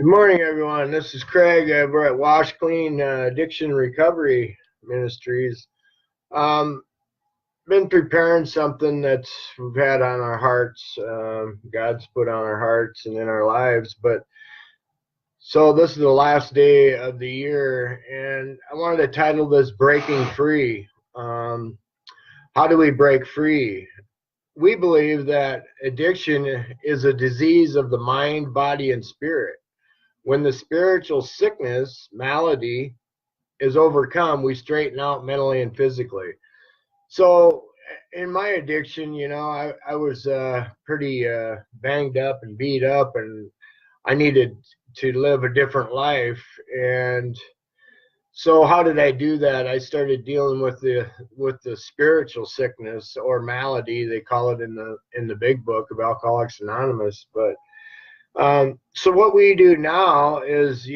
Good morning, everyone. This is Craig. We're at Wash Clean Addiction Recovery Ministries. Um, been preparing something that we've had on our hearts, God's put on our hearts and in our lives. But so this is the last day of the year, and I wanted to title this "Breaking Free." How do we break free? We believe that addiction is a disease of the mind, body, and spirit. When the spiritual sickness, malady, is overcome, we straighten out mentally and physically. So, in my addiction, I was pretty banged up and beat up, and I needed to live a different life. And so, how did I do that? I started dealing with the spiritual sickness or malady, they call it in the big book of Alcoholics Anonymous. But so what we do now is,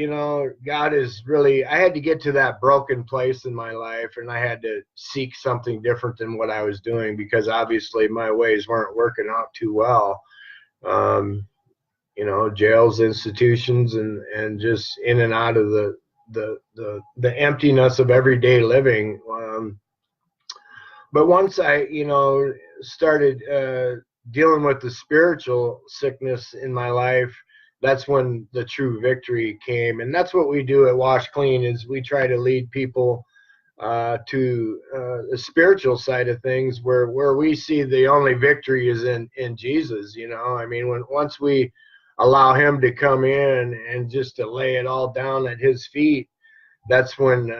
God is really, I had to get to that broken place in my life, and I had to seek something different than what I was doing, because obviously my ways weren't working out too well. Um, Jails, institutions, and just in and out of the emptiness of everyday living. But once I, started dealing with the spiritual sickness in my life, that's when the true victory came. And that's what we do at Wash Clean, is we try to lead people to the spiritual side of things, where we see the only victory is in Jesus. I mean, once we allow him to come in and just to lay it all down at his feet, that's when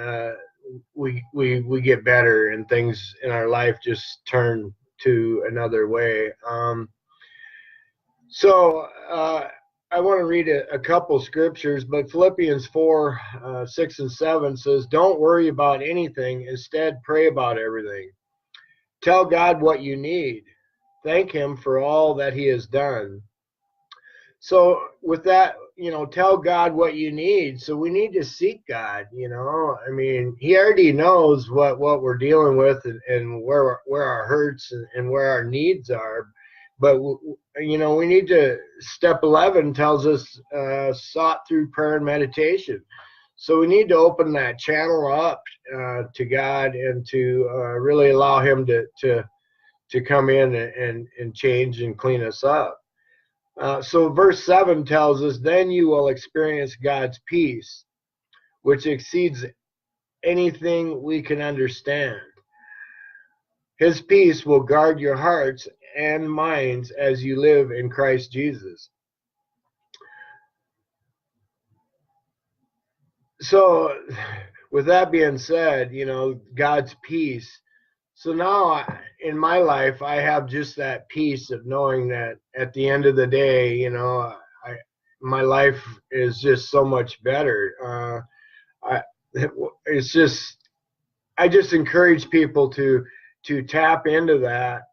we get better, and things in our life just turn to another way. So I want to read a couple scriptures, but Philippians 4, 6 and 7 says, "Don't worry about anything. Instead, pray about everything. Tell God what you need. Thank him for all that he has done." So with that, tell God what you need. So we need to seek God. I mean, he already knows what we're dealing with, and where our hurts and where our needs are. But we need to. Step 11 tells us sought through prayer and meditation. So we need to open that channel up to God, and to really allow him to come in and change and clean us up. So verse 7 tells us, "Then you will experience God's peace, which exceeds anything we can understand. His peace will guard your hearts and minds as you live in Christ Jesus." So with that being said, God's peace. So now in my life, I have just that peace of knowing that at the end of the day, my life is just so much better. I, it's just, I just encourage people to tap into that,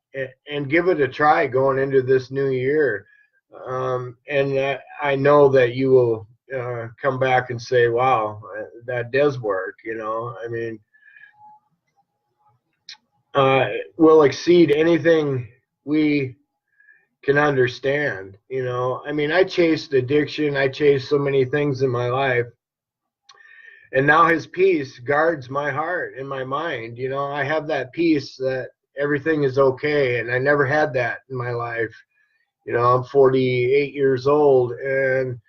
and give it a try going into this new year. And I know that you will come back and say, "Wow, that does work." I mean, will exceed anything we can understand. I mean, I chased addiction, I chased so many things in my life, and now his peace guards my heart and my mind. I have that peace that everything is okay, and I never had that in my life. I'm 48 years old, and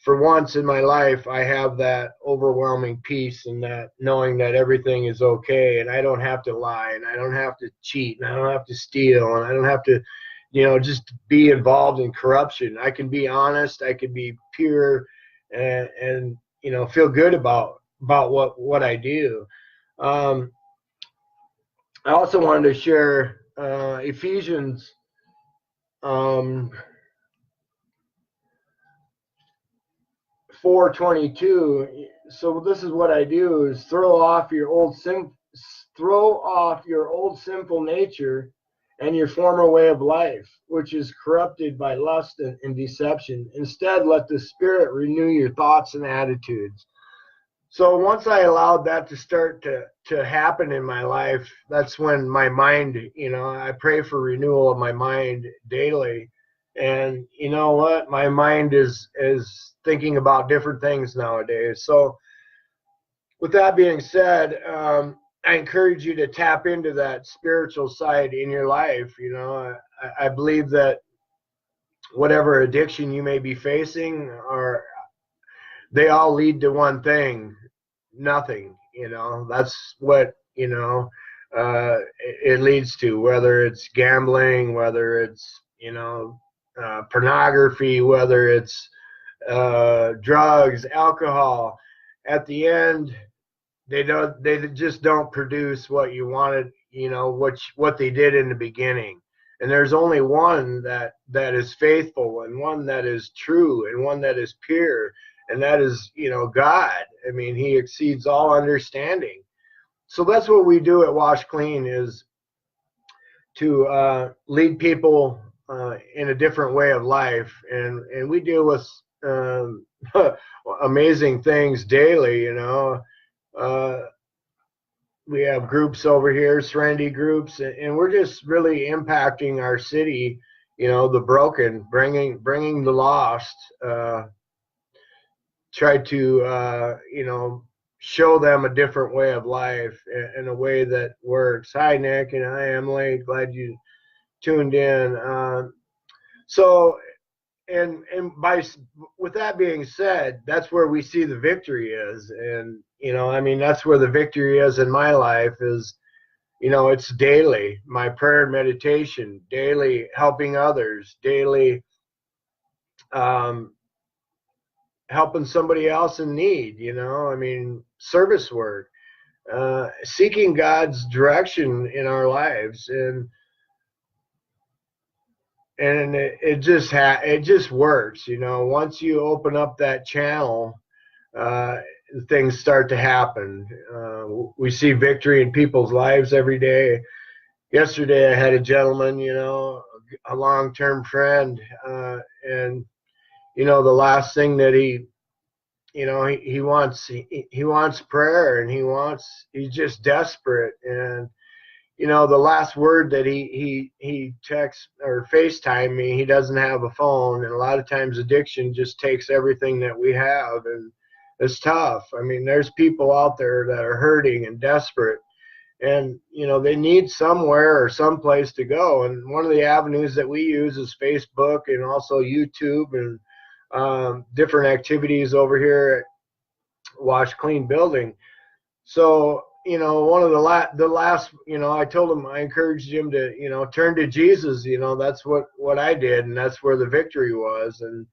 for once in my life, I have that overwhelming peace, and that knowing that everything is okay, and I don't have to lie, and I don't have to cheat, and I don't have to steal, and I don't have to, just be involved in corruption. I can be honest, I can be pure, and feel good about what I do. I also wanted to share Ephesians 4:22. So this is what I do: is throw off your old sinful nature and your former way of life, which is corrupted by lust and deception. Instead, let the Spirit renew your thoughts and attitudes. So once I allowed that to start to happen in my life, that's when my mind, I pray for renewal of my mind daily. And you know what? My mind is thinking about different things nowadays. So with that being said, I encourage you to tap into that spiritual side in your life. You know, I believe that whatever addiction you may be facing, or they all lead to one thing: nothing. You know, that's what, you know, it leads to, whether it's gambling, whether it's, you know, pornography, whether it's drugs, alcohol. At the end, they just don't produce what you wanted, you know, what they did in the beginning. And there's only one that is faithful, and one that is true, and one that is pure, and that is, you know, God. I mean, he exceeds all understanding. So that's what we do at Wash Clean, is to lead people in a different way of life, and we deal with um, amazing things daily. You know, uh, we have groups over here, Serenity groups, and we're just really impacting our city. You know, the broken, bringing the lost. Try to you know, show them a different way of life, in a way that works. Hi, Nick, and hi, Emily. Glad you tuned in. So, and by with that being said, that's where we see the victory is. And you know, I mean, that's where the victory is in my life. Is, you know, it's daily, my prayer and meditation, daily helping others, daily um, helping somebody else in need. You know, I mean, service work, seeking God's direction in our lives. And it just works. You know, once you open up that channel, uh, things start to happen. We see victory in people's lives every day. Yesterday, I had a gentleman, you know, a long-term friend, and you know, the last thing that you know, he wants prayer, and he's just desperate. And you know, the last word that he texts or FaceTime me, he doesn't have a phone, and a lot of times addiction just takes everything that we have, and it's tough. I mean, there's people out there that are hurting and desperate, and you know, they need somewhere or someplace to go. And one of the avenues that we use is Facebook, and also YouTube, and different activities over here at Wash Clean Building. So, you know, one of the last, you know, I told him, I encouraged him to, you know, turn to Jesus. You know, that's what I did, and that's where the victory was. And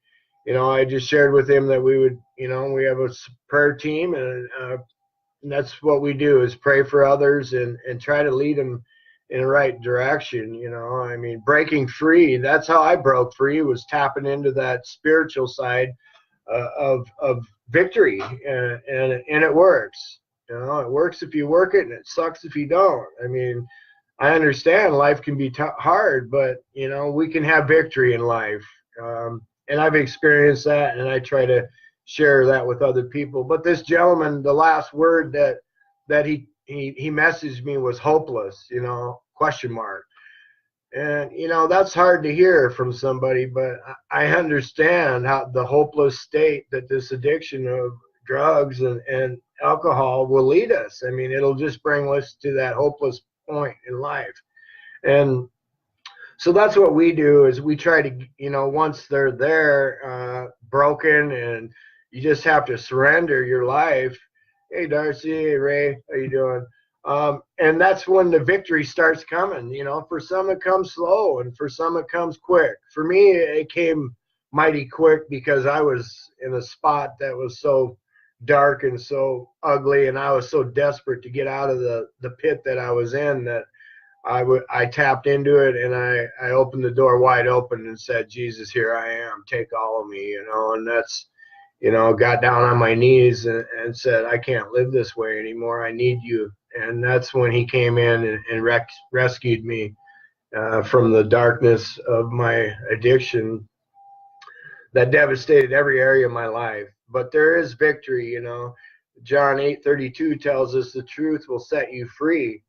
you know, I just shared with him that we would, you know, we have a prayer team, and that's what we do, is pray for others, and try to lead them in the right direction. You know, I mean, breaking free. That's how I broke free, was tapping into that spiritual side of victory, and it works. You know, it works if you work it, and it sucks if you don't. I mean, I understand life can be hard, but you know, we can have victory in life, and I've experienced that, and I try to share that with other people. But this gentleman, the last word that he messaged me was hopeless. You know, question mark. And you know, that's hard to hear from somebody, but I understand how the hopeless state that this addiction of drugs and alcohol will lead us. I mean, it'll just bring us to that hopeless point in life. And so that's what we do, is we try to, you know, once they're there, broken, and you just have to surrender your life. Hey, Darcy. Hey, Ray. How you doing? And that's when the victory starts coming. You know, for some it comes slow, and for some it comes quick. For me, it came mighty quick, because I was in a spot that was so dark and so ugly, and I was so desperate to get out of the pit that I was in, that I tapped into it, and I opened the door wide open and said, Jesus, here I am, take all of me. You know, and that's, you know, got down on my knees, and said, I can't live this way anymore. I need you. And that's when he came in and rescued me from the darkness of my addiction that devastated every area of my life. But there is victory. You know, John 8:32 tells us the truth will set you free.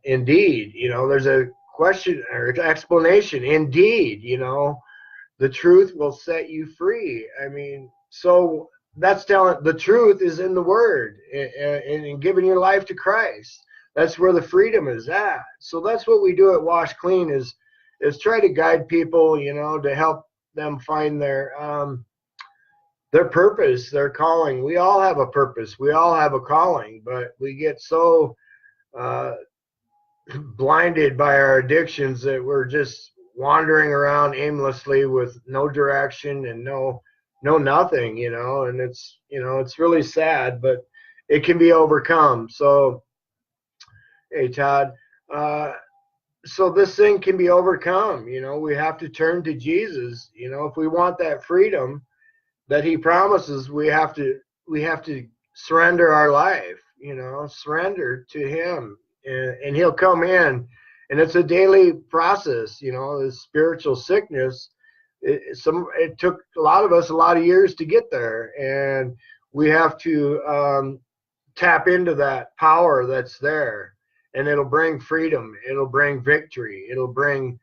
Indeed, you know, there's a question or explanation. Indeed, the truth will set you free. I mean, so that's telling the truth is in the word and in giving your life to Christ. That's where the freedom is at. So that's what we do at Wash Clean is try to guide people, to help them find their purpose, their calling. We all have a purpose. We all have a calling, but we get so blinded by our addictions that we're just wandering around aimlessly with no direction and no nothing, and it's really sad, but it can be overcome. So, hey, Todd, so this thing can be overcome. We have to turn to Jesus. If we want that freedom that he promises, we have to surrender our life, surrender to him, and he'll come in. And it's a daily process, the spiritual sickness. It took a lot of us a lot of years to get there, and we have to tap into that power that's there, and it'll bring freedom, it'll bring victory, it'll bring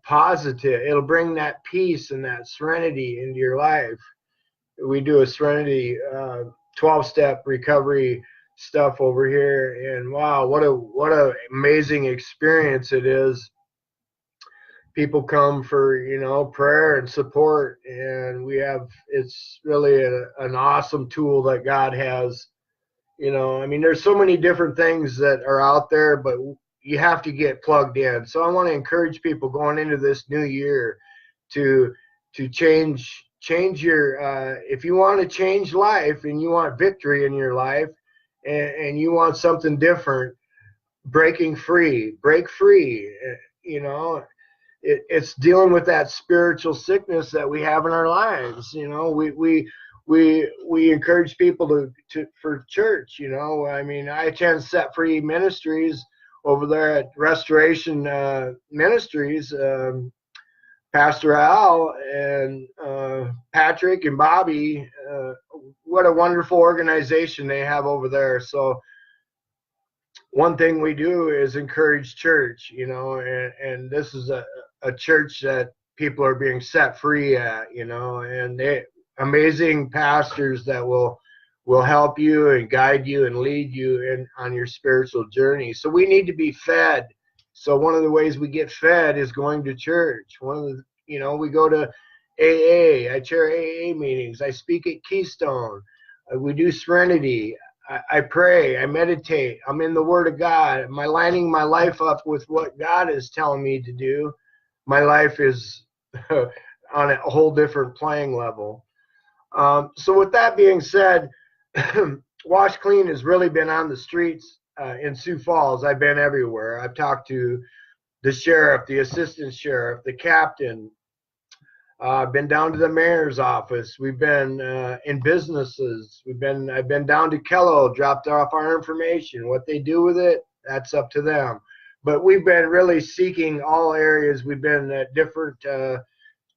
positive, it'll bring that peace and that serenity into your life. We do a serenity 12-step recovery stuff over here, and wow, what a amazing experience it is. People come for prayer and support, and it's really an awesome tool that God has. I mean, there's so many different things that are out there, but you have to get plugged in. So I want to encourage people going into this new year to change your if you want to change life and you want victory in your life, and you want something different, break free. It's dealing with that spiritual sickness that we have in our lives. We encourage people for church. I mean, I attend Set Free Ministries over there at Restoration Ministries. Pastor Al and Patrick and Bobby, what a wonderful organization they have over there. So one thing we do is encourage church, and this is a church that people are being set free at, and they amazing pastors that will help you and guide you and lead you on your spiritual journey. So we need to be fed. So one of the ways we get fed is going to church. We go to AA. I chair AA meetings. I speak at Keystone. We do Serenity. I pray. I meditate. I'm in the Word of God. Am I lining my life up with what God is telling me to do? My life is on a whole different playing level. So with that being said, Wash Clean has really been on the streets in Sioux Falls. I've been everywhere. I've talked to the sheriff, the assistant sheriff, the captain. I've been down to the mayor's office. We've been in businesses. I've been down to Kello, dropped off our information. What they do with it, that's up to them. But we've been really seeking all areas. We've been at different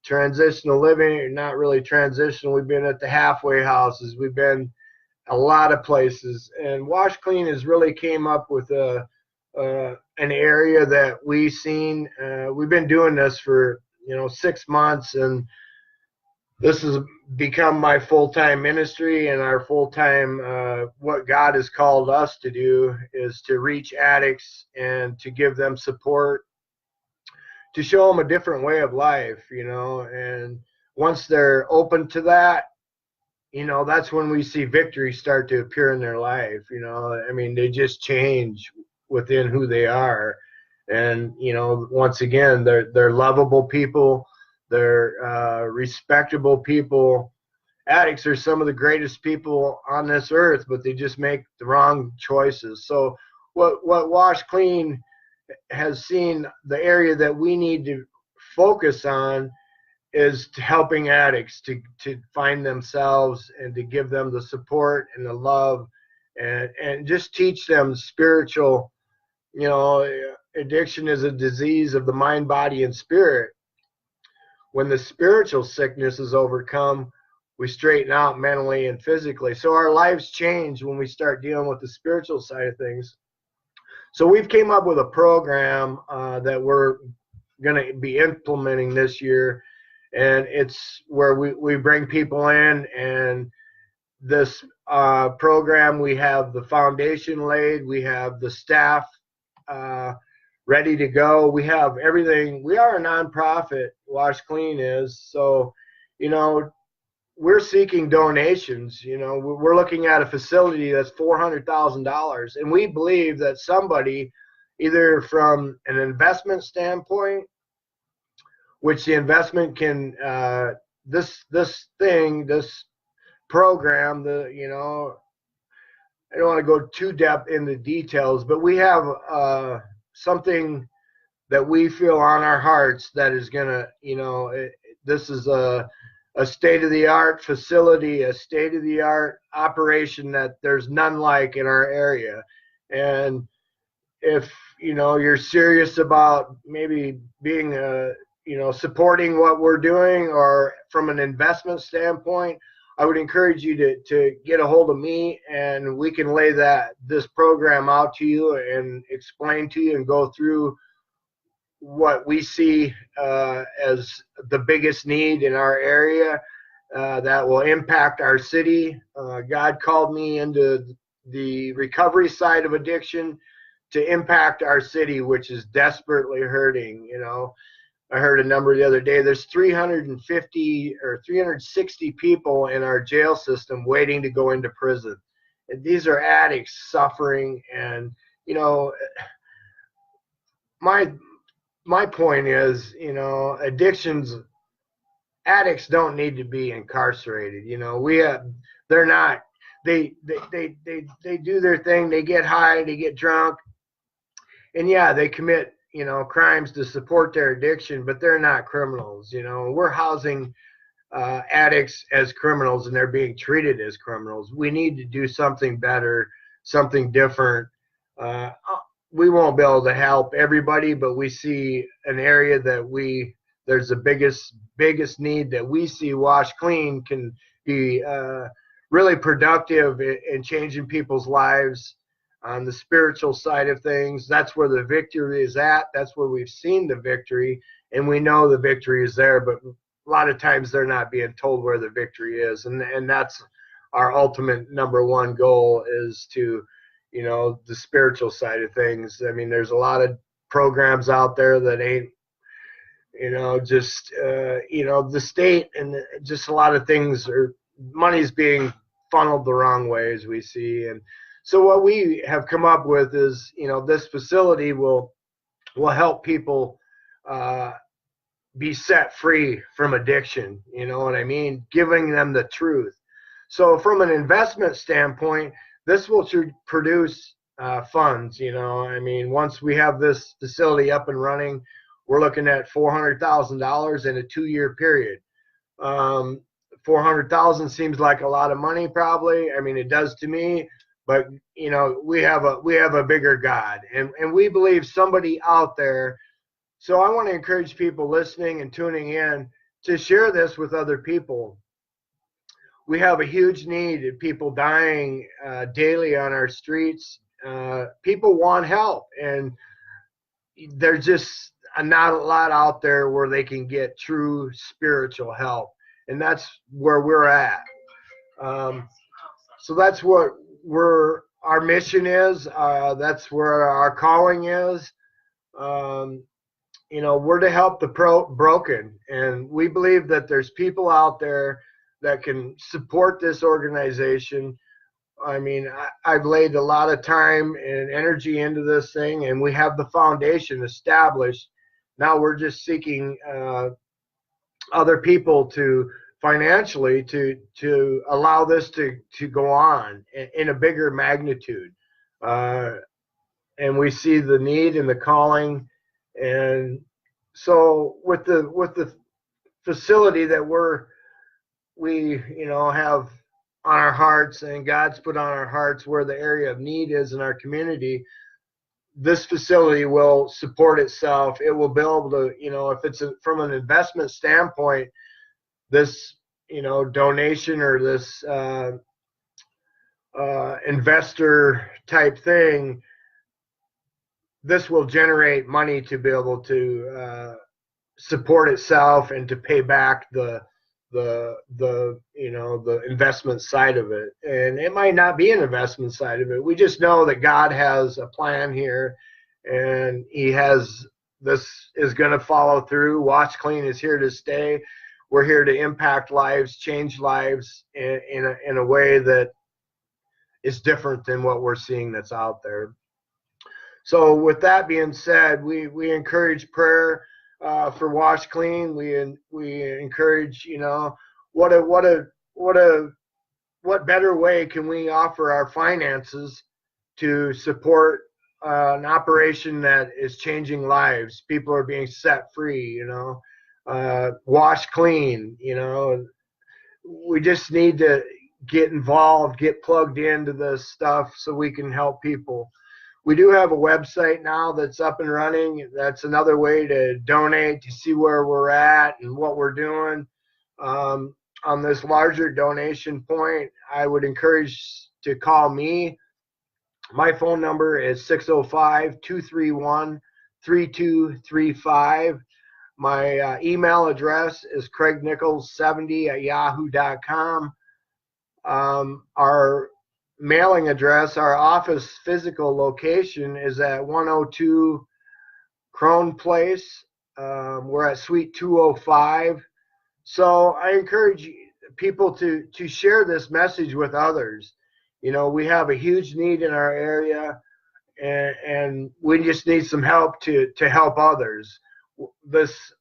transitional living, not really transitional. We've been at the halfway houses. We've been a lot of places. And Wash Clean has really came up with an area that we've seen. We've been doing this for 6 months, and this has become my full-time ministry, and our full-time what God has called us to do is to reach addicts and to give them support, to show them a different way of life, and once they're open to that, that's when we see victory start to appear in their life. I mean, they just change within who they are. And, once again, they're lovable people. They're respectable people. Addicts are some of the greatest people on this earth, but they just make the wrong choices. So what Wash Clean has seen, the area that we need to focus on is helping addicts to find themselves and to give them the support and the love and just teach them spiritual, addiction is a disease of the mind, body, and spirit. When the spiritual sickness is overcome, we straighten out mentally and physically. So our lives change when we start dealing with the spiritual side of things. So we've came up with a program that we're going to be implementing this year, and it's where we bring people in, and this program, we have the foundation laid, we have the staff ready to go, we have everything. We are a nonprofit, Wash Clean is, so we're seeking donations. We're looking at a facility that's $400,000, and we believe that somebody, either from an investment standpoint, which the investment can this program, I don't want to go too depth into details, but we have something that we feel on our hearts that is gonna, this is a state-of-the-art facility, a state-of-the-art operation that there's none like in our area. And if you're serious about maybe being supporting what we're doing, or from an investment standpoint, I would encourage you to get a hold of me, and we can lay this program out to you and explain to you and go through what we see as the biggest need in our area that will impact our city. God called me into the recovery side of addiction to impact our city, which is desperately hurting. I heard a number the other day. There's 350 or 360 people in our jail system waiting to go into prison. And these are addicts suffering. And, my point is, addicts don't need to be incarcerated. They're not, they do their thing. They get high, they get drunk, and yeah, they commit crimes to support their addiction, but they're not criminals. We're housing addicts as criminals, and they're being treated as criminals. We need to do something better, something different. We won't be able to help everybody, but we see an area that there's the biggest need that we see. Wash Clean can be really productive in changing people's lives. On the spiritual side of things, that's where the victory is at. That's where we've seen the victory, and we know the victory is there, but a lot of times they're not being told where the victory is. And that's our ultimate number one goal, is to, the spiritual side of things. I mean, there's a lot of programs out there that ain't, the state, and just a lot of things money's being funneled the wrong way, as we see. And so what we have come up with is, this facility will help people be set free from addiction. You know what I mean? Giving them the truth. So from an investment standpoint, this will produce funds. I mean, once we have this facility up and running, we're looking at $400,000 in a 2-year period. 400,000 seems like a lot of money, probably. I mean, it does to me. But we have a bigger God, and we believe somebody out there. So I want to encourage people listening and tuning in to share this with other people. We have a huge need of people dying daily on our streets. People want help, and there's just not a lot out there where they can get true spiritual help, and that's where we're at. So that's what our mission is. That's where our calling is. We're to help the broken, and we believe that there's people out there that can support this organization. I mean, I've laid a lot of time and energy into this thing, and we have the foundation established. Now we're just seeking other people to financially to allow this to go on in a bigger magnitude, and we see the need and the calling. And so with the facility that we have on our hearts, and God's put on our hearts where the area of need is in our community, this facility will support itself. It will be able to, if it's from an investment standpoint, this donation or this investor type thing, this will generate money to be able to support itself and to pay back the investment side of it. And it might not be an investment side of it. We just know that God has a plan here, and He has this is going to follow through. Wash Clean is here to stay. We're here to impact lives, change lives in a way that is different than what we're seeing that's out there. So with that being said, we encourage prayer for Wash Clean. We encourage, what better way can we offer our finances to support an operation that is changing lives? People are being set free, Wash Clean, we just need to get involved, get plugged into this stuff so we can help people. We do have a website now that's up and running. That's another way to donate, to see where we're at and what we're doing. On this larger donation point, I would encourage to call me. My phone number is 605-231-3235. My email address is craignichols70@yahoo.com. Our mailing address, our office physical location is at 102 Crone Place. We're at Suite 205. So I encourage people to share this message with others. We have a huge need in our area, and we just need some help to help others. This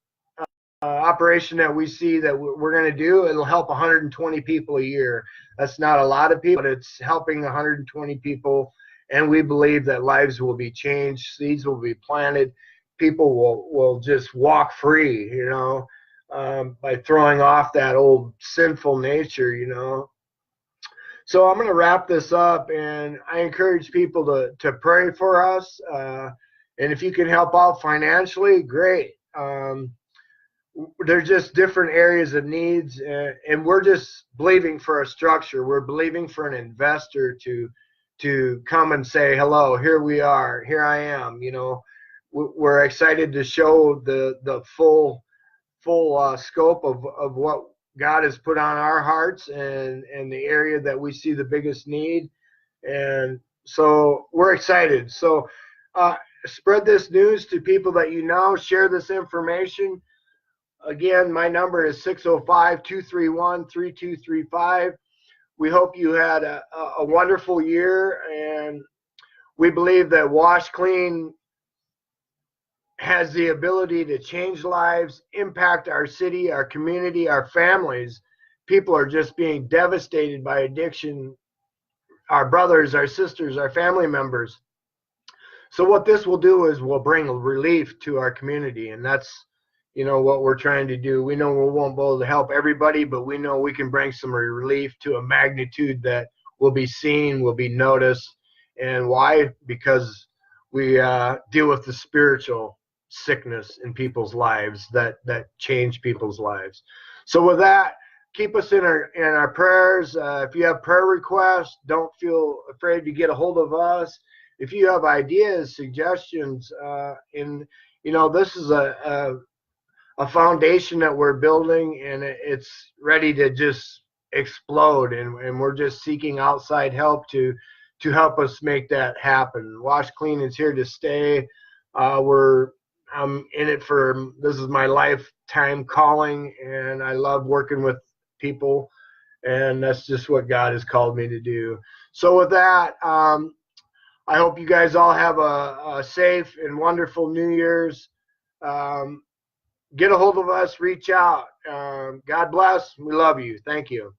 operation that we see that we're going to do, it'll help 120 people a year. That's not a lot of people, but it's helping 120 people, and we believe that lives will be changed, seeds will be planted, people will just walk free, by throwing off that old sinful nature, So I'm going to wrap this up, and I encourage people to pray for us, and if you can help out financially, great. There's just different areas of needs, and we're just believing for a structure. We're believing for an investor to come and say, hello, here we are, here I am. We're excited to show the full scope of what God has put on our hearts and the area that we see the biggest need. And so we're excited. So spread this news to people that share this information. Again, my number is 605-231-3235. We hope you had a wonderful year, and we believe that Wash Clean has the ability to change lives, impact our city, our community, our families. People are just being devastated by addiction, our brothers, our sisters, our family members. So what this will do is we'll bring relief to our community, and that's what we're trying to do. We know we won't be able to help everybody, but we know we can bring some relief to a magnitude that will be seen, will be noticed. And why? Because we deal with the spiritual sickness in people's lives that change people's lives. So with that, keep us in our prayers. If you have prayer requests, don't feel afraid to get a hold of us. If you have ideas, suggestions, this is a foundation that we're building, and it's ready to just explode, and we're just seeking outside help to help us make that happen. Wash Clean is here to stay. I'm in it this is my lifetime calling, and I love working with people, and that's just what God has called me to do. So with that, I hope you guys all have a safe and wonderful New Year's. Get a hold of us, reach out. God bless. We love you. Thank you.